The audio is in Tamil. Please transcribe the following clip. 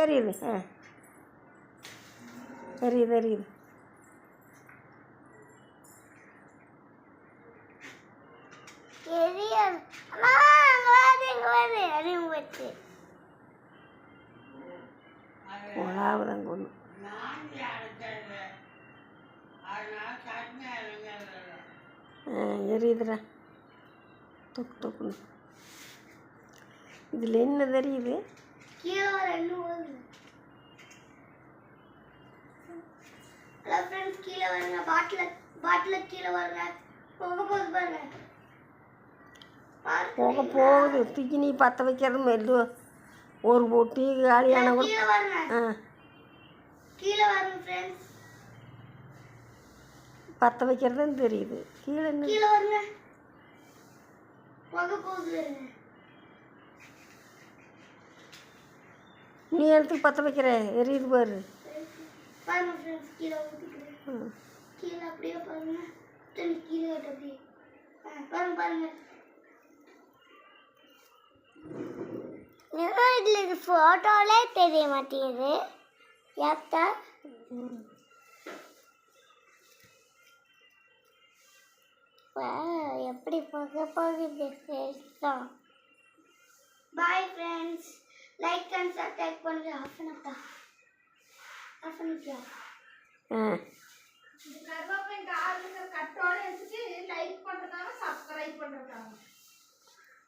எரியுது. எரியுது எரியுது. உலாவுதான் கொண்டு எரியுதுடா. தொக்கு தொக்குன்னு. இதில் என்ன தெரியுது? கீழே வருங்க. பாட்டில் கீழே வருங்க. போக போகுது. தூக்கி நீ பற்ற வைக்கிறது மெல்லு. ஒரு பொட்டி காலியான கூட கீழே வருங்க ஃப்ரெண்ட்ஸ். பற்ற வைக்கிறதுன்னு தெரியுது. கீழே கீழே வருங்க. போக போகுது. நீ இடத்துக்கு பற்ற வைக்கிற எரியுது பாரு. பாருங்க ஃப்ரெண்ட்ஸ், கீழே ஊற்றிக்கிறேன். கீழே அப்படியே பாருங்க. கீழே அப்படியே பாருங்க பாருங்க. இதுல ஃபோட்டோலே தெரிய மாட்டேங்குது. ஏத்தா எப்படி போக போகுது. Bye friends. Like and subscribe பண்ணுங்க. ஆஃப் பண்ணிட்டா கருவேப்பிலை கட்டோட வச்சுட்டு லைக் பண்ணுறதாங்க, சப்ஸ்கிரைப் பண்ணுறதாங்க.